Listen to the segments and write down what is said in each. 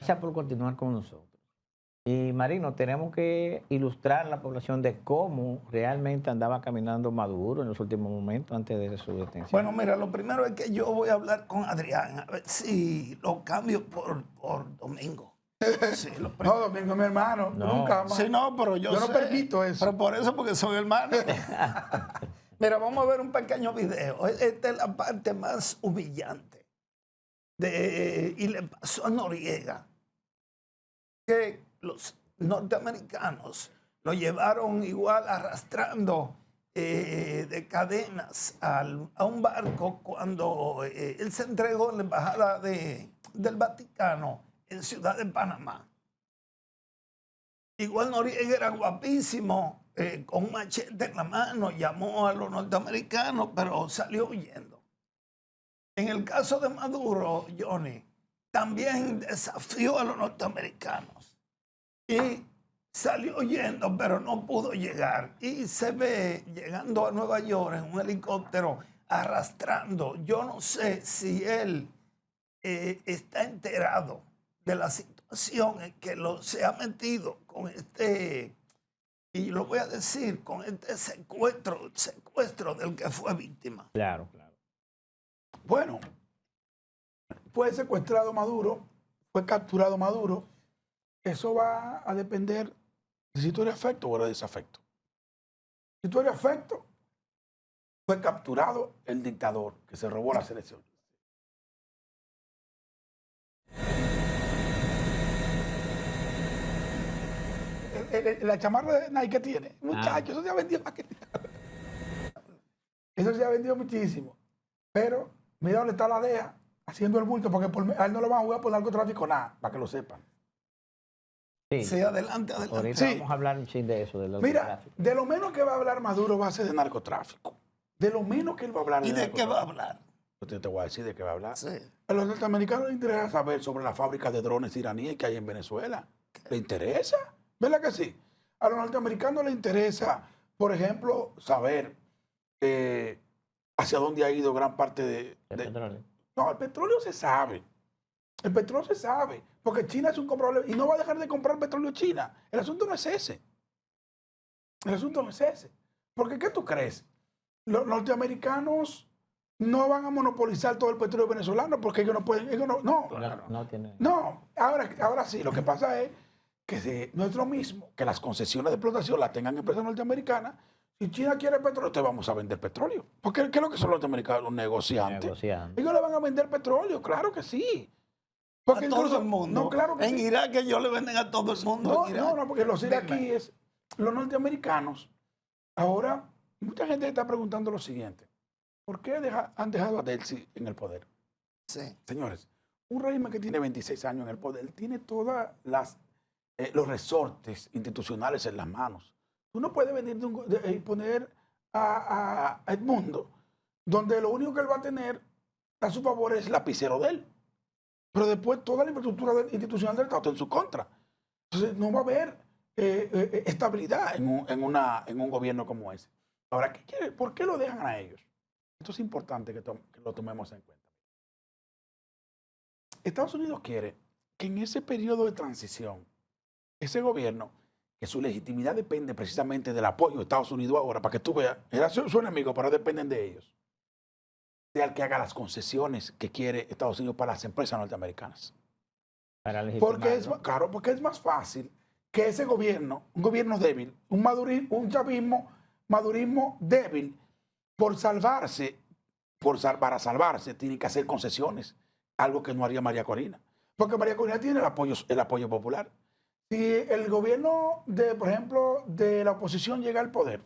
Gracias por continuar con nosotros. Y Marino, tenemos que ilustrar a la población de cómo realmente andaba caminando Maduro en los últimos momentos antes de su detención. Bueno, mira, lo primero es que yo voy a hablar con Adrián, a ver si lo cambio por Domingo. Sí, No, Domingo, mi hermano, No. nunca más. Sí, no, pero yo no sé. permito eso. Pero por eso, porque soy hermano. Mira, vamos a ver un pequeño video. Esta es la parte más humillante. Y le pasó a Noriega, que los norteamericanos lo llevaron igual arrastrando de cadenas a un barco cuando él se entregó en la embajada del Vaticano en Ciudad de Panamá. Igual Noriega era guapísimo, con un machete en la mano, llamó a los norteamericanos, pero salió huyendo. En el caso de Maduro, Johnny, también desafió a los norteamericanos y salió huyendo, pero no pudo llegar. Y se ve llegando a Nueva York en un helicóptero arrastrando. Yo no sé si él está enterado de la situación en que se ha metido con y lo voy a decir, con este secuestro del que fue víctima. Claro, claro. Bueno, fue secuestrado Maduro, fue capturado Maduro. Eso va a depender de si tú eres afecto o eres desafecto. Si tú eres afecto, fue capturado el dictador que se robó las elecciones. La chamarra de Nike que tiene, muchachos, eso se ha vendido más que eso se ha vendido muchísimo. Pero mira dónde está la DEA haciendo el bulto, porque a él no lo van a jugar por narcotráfico nada, para que lo sepan. Sí, adelante, adelante. Ahorita Sí. vamos a hablar un chin de eso, del Mira, narcotráfico. de lo menos que va a hablar Maduro va a ser de narcotráfico. De lo menos que él va a hablar ¿Y de qué va a narcotráfico. hablar? Yo te voy a decir de qué va a hablar. Sí. A los norteamericanos les interesa saber sobre la fábrica de drones iraníes que hay en Venezuela. ¿Le interesa? ¿Verdad que sí? A los norteamericanos les interesa, por ejemplo, saber hacia dónde ha ido gran parte El petróleo. No, el petróleo se sabe. El petróleo se sabe. Porque China es un comprador y no va a dejar de comprar petróleo China. El asunto no es ese. El asunto no es ese. Porque, ¿qué tú crees? Los norteamericanos no van a monopolizar todo el petróleo venezolano porque ellos no pueden. Ellos No tiene. no, ahora sí, lo que pasa es que no es lo mismo que las concesiones de explotación las tengan empresas norteamericanas. Si China quiere petróleo, te vamos a vender petróleo. Porque ¿qué es lo que son los norteamericanos? Los negociantes. Negociando. Ellos le van a vender petróleo, claro que sí. Porque A todo el mundo. No, claro que en sí. Irak ellos le venden a todo el mundo. No, porque los Dime. iraquíes, los norteamericanos, ahora mucha gente está preguntando lo siguiente. ¿Por qué han dejado a Delcy en el poder? Sí. Señores, un régimen que tiene 26 años en el poder tiene todos los resortes institucionales en las manos. Tú no puedes venir y poner a Edmundo, donde lo único que él va a tener a su favor es el lapicero de él. Pero después toda la infraestructura institucional del Estado está en su contra. Entonces no va a haber estabilidad en un gobierno como ese. Ahora, ¿por qué lo dejan a ellos? Esto es importante que lo tomemos en cuenta. Estados Unidos quiere que en ese periodo de transición, ese gobierno, que su legitimidad depende precisamente del apoyo de Estados Unidos ahora, para que tú veas, era su enemigo, pero dependen de ellos, sea el que haga las concesiones que quiere Estados Unidos para las empresas norteamericanas. Para Porque es más fácil que ese gobierno, un gobierno débil, un chavismo, madurismo débil, para salvarse, tiene que hacer concesiones, algo que no haría María Corina. Porque María Corina tiene el apoyo popular. Si el gobierno, por ejemplo, de la oposición llega al poder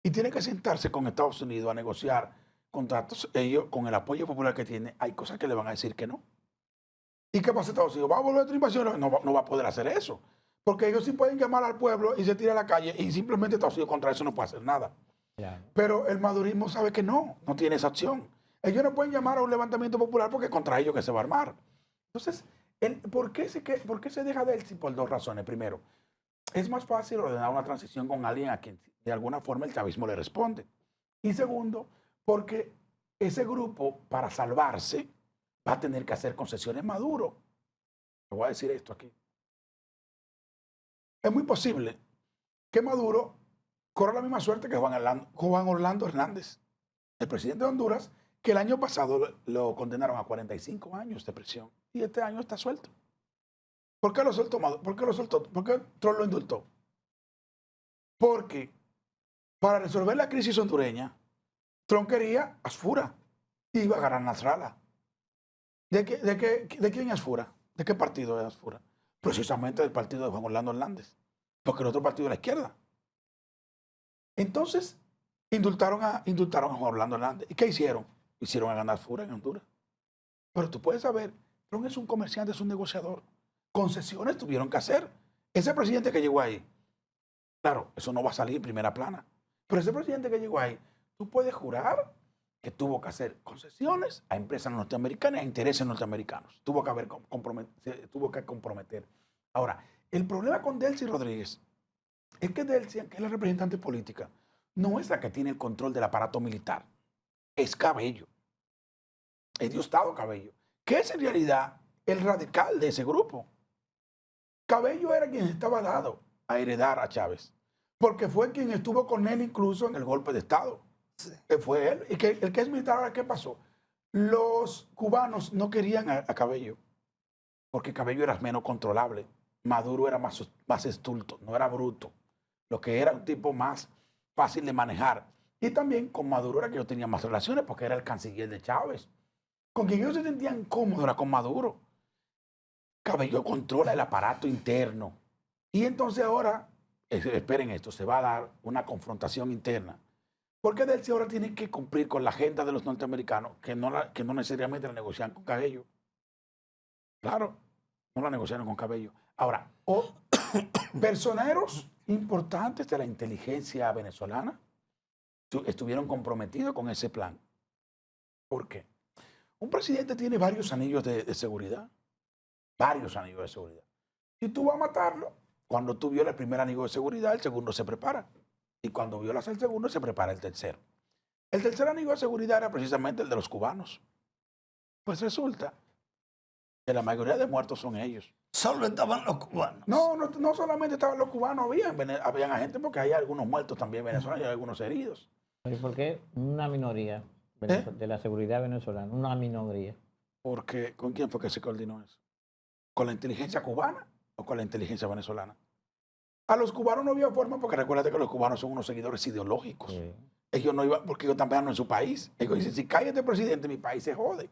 y tiene que sentarse con Estados Unidos a negociar contratos, ellos, con el apoyo popular que tiene, hay cosas que le van a decir que no. ¿Y qué pasa Estados Unidos? ¿Va a volver a otra invasión? No va a poder hacer eso. Porque ellos sí pueden llamar al pueblo y se tira a la calle y simplemente Estados Unidos contra eso no puede hacer nada. Claro. Pero el madurismo sabe que no tiene esa opción. Ellos no pueden llamar a un levantamiento popular porque es contra ellos que se va a armar. Entonces, ¿por qué se deja de él? Por dos razones. Primero, es más fácil ordenar una transición con alguien a quien de alguna forma el chavismo le responde. Y segundo, porque ese grupo, para salvarse, va a tener que hacer concesiones Maduro. te voy a decir esto aquí. Es muy posible que Maduro corra la misma suerte que Juan Orlando Hernández, el presidente de Honduras, que el año pasado lo condenaron a 45 años de prisión y este año está suelto. ¿Por qué lo soltó Maduro? ¿Por qué lo soltó? ¿Por qué Trump lo indultó? Porque para resolver la crisis hondureña, Trump quería Asfura y iba a ganar Nasrallah. ¿De quién es Asfura? ¿De qué partido es Asfura? Precisamente del partido de Juan Orlando Hernández, porque el otro partido de la izquierda. Entonces, indultaron a Juan Orlando Hernández. ¿Y qué hicieron? Hicieron a ganar Asfura en Honduras. Pero tú puedes saber, Trump es un comerciante, es un negociador. Concesiones tuvieron que hacer. Ese presidente que llegó ahí, claro, eso no va a salir en primera plana, pero ese presidente que llegó ahí, tú puedes jurar que tuvo que hacer concesiones a empresas norteamericanas, a intereses norteamericanos. Tuvo que comprometer. Ahora, el problema con Delcy Rodríguez es que Delcy, que es la representante política, no es la que tiene el control del aparato militar. Es Cabello. Es Diosdado Cabello, que es en realidad el radical de ese grupo. Cabello era quien estaba dado a heredar a Chávez, porque fue quien estuvo con él incluso en el golpe de Estado. Sí. Fue él. Y que el que es militar, ahora, ¿qué pasó? Los cubanos no querían a Cabello, porque Cabello era menos controlable. Maduro era más estulto, no era bruto. Lo que era un tipo más fácil de manejar. Y también con Maduro era que yo tenía más relaciones, porque era el canciller de Chávez. Con quien ellos se sentían cómodos era con Maduro. Cabello controla el aparato interno. Y entonces ahora, esperen esto, se va a dar una confrontación interna. Porque Delcy ahora tiene que cumplir con la agenda de los norteamericanos, que no necesariamente la negocian con Cabello. Claro, no la negociaron con Cabello. Ahora, personeros importantes de la inteligencia venezolana estuvieron comprometidos con ese plan. ¿Por qué? Un presidente tiene varios anillos de seguridad. Varios anillos de seguridad. Y tú vas a matarlo. Cuando tú violas el primer anillo de seguridad, el segundo se prepara. Y cuando violas el segundo, se prepara el tercero. El tercer anillo de seguridad era precisamente el de los cubanos. Pues resulta que la mayoría de muertos son ellos. Solo estaban los cubanos. No solamente estaban los cubanos, habían gente, porque hay algunos muertos también venezolanos y hay algunos heridos. ¿Por qué una minoría de la seguridad venezolana? Una minoría. Porque, ¿con quién fue que se coordinó eso? ¿Con la inteligencia cubana o con la inteligencia venezolana? A los cubanos no había forma, porque recuérdate que los cubanos son unos seguidores ideológicos. Sí. Ellos no iban, porque ellos están pegando en su país. Ellos dicen, si cae este presidente, mi país se jode.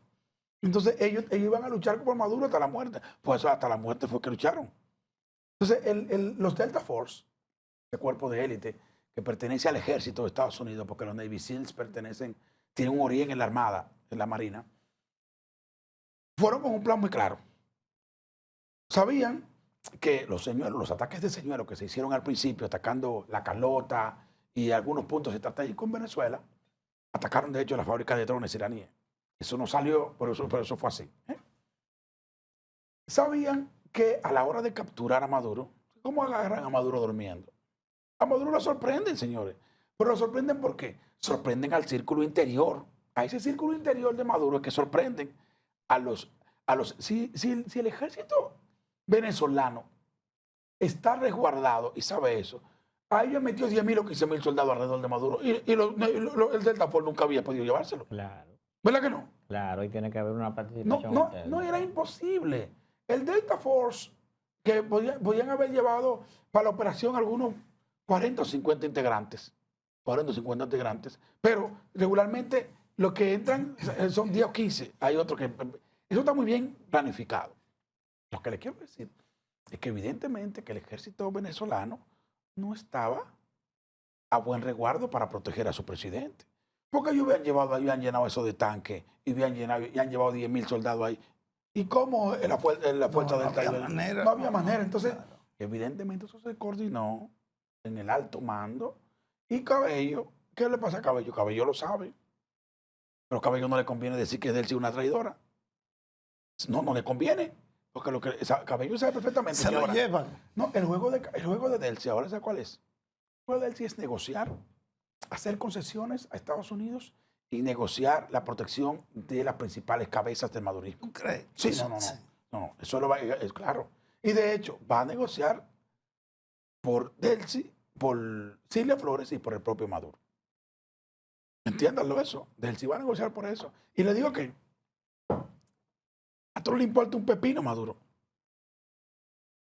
Entonces ellos iban a luchar por Maduro hasta la muerte. Pues hasta la muerte fue que lucharon. Entonces los Delta Force, ese cuerpo de élite que pertenece al ejército de Estados Unidos, porque los Navy SEALs tienen un origen en la Armada, en la Marina, fueron con un plan muy claro. Sabían que los ataques de señuelos que se hicieron al principio, atacando La Carlota y algunos puntos estratégicos en Venezuela, atacaron de hecho la fábrica de drones iraníes. Eso no salió, pero eso fue así. Sabían que a la hora de capturar a Maduro, ¿cómo agarran a Maduro durmiendo? A Maduro lo sorprenden, señores. Pero lo sorprenden ¿por qué? Sorprenden al círculo interior. A ese círculo interior de Maduro es que sorprenden si el ejército venezolano está resguardado y sabe eso, ahí le metió 10.000 o 15.000 soldados alrededor de Maduro y el Delta Force nunca había podido llevárselo. Claro. ¿Verdad que no? Claro, y tiene que haber una participación. No, era imposible. El Delta Force, que podían haber llevado para la operación algunos 40 o 50 integrantes, pero regularmente los que entran son 10 o 15. Hay otros que... Eso está muy bien planificado. Lo que le quiero decir es que evidentemente que el ejército venezolano no estaba a buen resguardo para proteger a su presidente. Porque ellos habían llenado eso de tanques y han llevado 10.000 soldados ahí. ¿Y cómo la fuerza del Taller? No había manera. Entonces, claro, evidentemente eso se coordinó en el alto mando. Y Cabello, ¿qué le pasa a Cabello? Cabello lo sabe. Pero a Cabello no le conviene decir que Delcy es una traidora. No le conviene. Porque Cabello sabe perfectamente. Se lo llevan. No, el juego de Delcy, ahora ¿sabes cuál es? El juego de Delcy es negociar, hacer concesiones a Estados Unidos y negociar la protección de las principales cabezas del madurismo. ¿Tú crees? Sí, No, eso lo va, es claro. Y de hecho, va a negociar por Delcy, por Cilia Flores y por el propio Maduro. Entiéndanlo eso. Delcy va a negociar por eso. Y le digo que a todos le importa un pepino Maduro.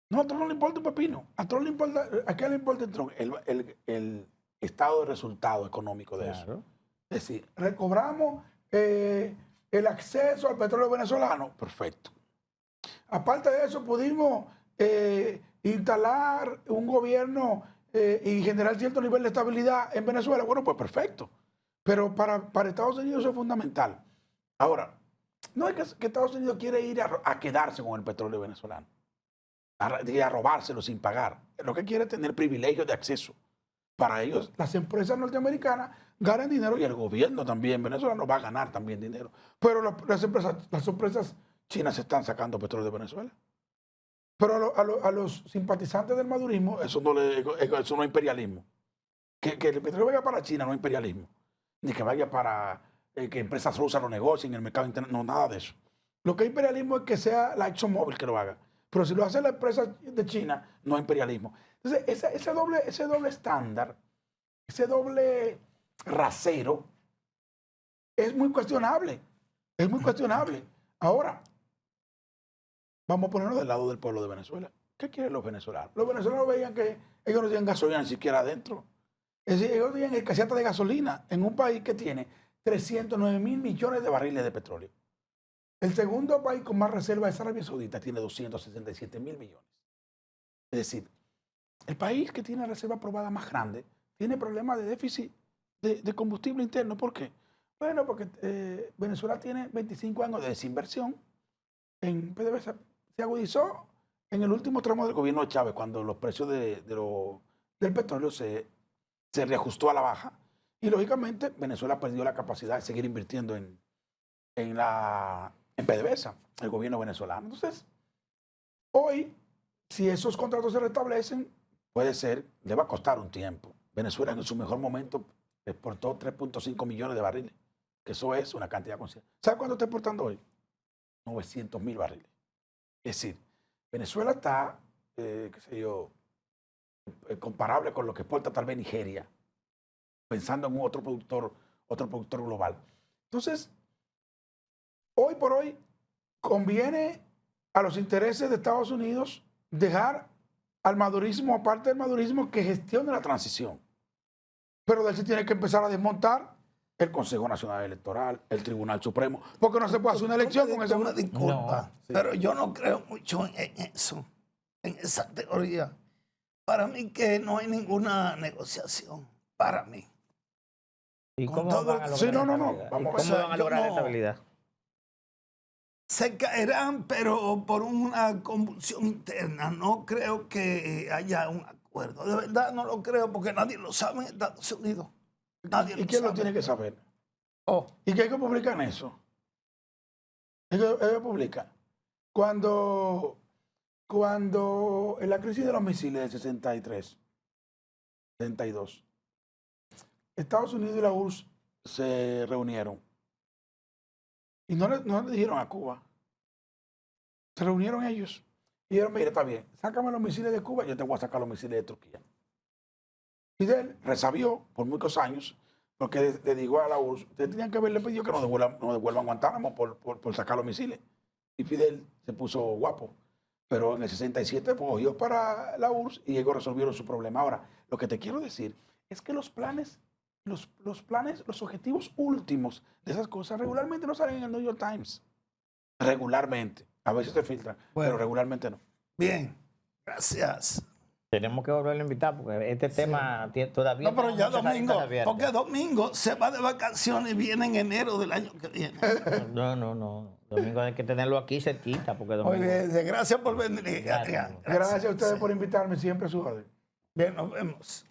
No, a todos no le importa un pepino. A todos le importa, ¿a qué le importa el Trump? El estado de resultado económico de eso. Claro. Es decir, recobramos el acceso al petróleo venezolano. Perfecto. Aparte de eso, pudimos instalar un gobierno y generar cierto nivel de estabilidad en Venezuela. Bueno, pues perfecto. Pero para Estados Unidos eso es fundamental. Ahora, no es que Estados Unidos quiere ir a quedarse con el petróleo venezolano, a robárselo sin pagar. Lo que quiere es tener privilegios de acceso. Para ellos, las empresas norteamericanas ganan dinero y el gobierno también venezolano va a ganar también dinero. Pero las empresas chinas se están sacando petróleo de Venezuela. Pero a los simpatizantes del madurismo, eso no es imperialismo. Que el petróleo vaya para China no es imperialismo. Ni que vaya para que empresas rusas lo negocien en el mercado interno. No, nada de eso. Lo que es imperialismo es que sea la ExxonMobil que lo haga. Pero si lo hace la empresa de China, no es imperialismo. Entonces, ese doble estándar, ese doble rasero, es muy cuestionable. Es muy cuestionable. Ahora, vamos a ponernos del lado del pueblo de Venezuela. ¿Qué quieren los venezolanos? Los venezolanos veían que ellos no tienen gasolina ni siquiera adentro. Es decir, ellos tienen escasez de gasolina en un país que tiene 309 mil millones de barriles de petróleo. El segundo país con más reservas es Arabia Saudita, tiene 267 mil millones. Es decir, el país que tiene la reserva probada más grande tiene problemas de déficit de combustible interno. ¿Por qué? Bueno, porque Venezuela tiene 25 años de desinversión en PDVSA. Se agudizó en el último tramo del gobierno de Chávez, cuando los precios del petróleo se reajustó a la baja. Y lógicamente Venezuela perdió la capacidad de seguir invirtiendo en PDVSA, el gobierno venezolano. Entonces, hoy, si esos contratos se restablecen, puede ser, le va a costar un tiempo. Venezuela en su mejor momento exportó 3.5 millones de barriles, que eso es una cantidad considerable. ¿Sabe cuánto está exportando hoy? 900 mil barriles. Es decir, Venezuela está, qué sé yo, comparable con lo que exporta tal vez Nigeria, pensando en otro productor global. Entonces, hoy por hoy, conviene a los intereses de Estados Unidos dejar al madurismo, aparte del madurismo, que gestione la transición. Pero de él se tiene que empezar a desmontar el Consejo Nacional Electoral, el Tribunal Supremo, porque no se puede hacer una elección con ese... Una disculpa, No, sí. Pero yo no creo mucho en eso, en esa teoría. Para mí que no hay ninguna negociación, para mí. ¿Y Con cómo todo- van a lograr Sí, no. estabilidad? Vamos a ¿Y ver. cómo van a Yo lograr no- estabilidad? Se caerán, pero por una convulsión interna. No creo que haya un acuerdo. De verdad no lo creo porque nadie lo sabe en Estados Unidos. Nadie ¿Y quién lo sabe. tiene que saber? Oh, ¿Y qué hay que publicar en eso? Ellos publican. Cuando en la crisis de los misiles del 63, 62, Estados Unidos y la URSS se reunieron. Y no le dijeron a Cuba. Se reunieron ellos. Y dijeron, mire, está bien, sácame los misiles de Cuba, yo te voy a sacar los misiles de Turquía. Fidel resabió por muchos años, porque le dijo a la URSS, ustedes tenían que haberle pedido que nos devuelvan Guantánamo por sacar los misiles. Y Fidel se puso guapo. Pero en el 67 cogió para la URSS y ellos resolvieron su problema. Ahora, lo que te quiero decir es que los planes, los objetivos últimos de esas cosas regularmente no salen en el New York Times. Regularmente. A veces se filtran, pero regularmente no. bien, gracias. Tenemos que volverlo a invitar porque este tema todavía... No, pero ya tenemos muchas Domingo, aristas abiertas. porque Domingo se va de vacaciones y viene en enero del año que viene. No. Domingo hay que tenerlo aquí cerquita porque Muy Domingo... bien, gracias por venir. Gracias. Gracias a ustedes por invitarme, siempre a su orden. Bien, nos vemos.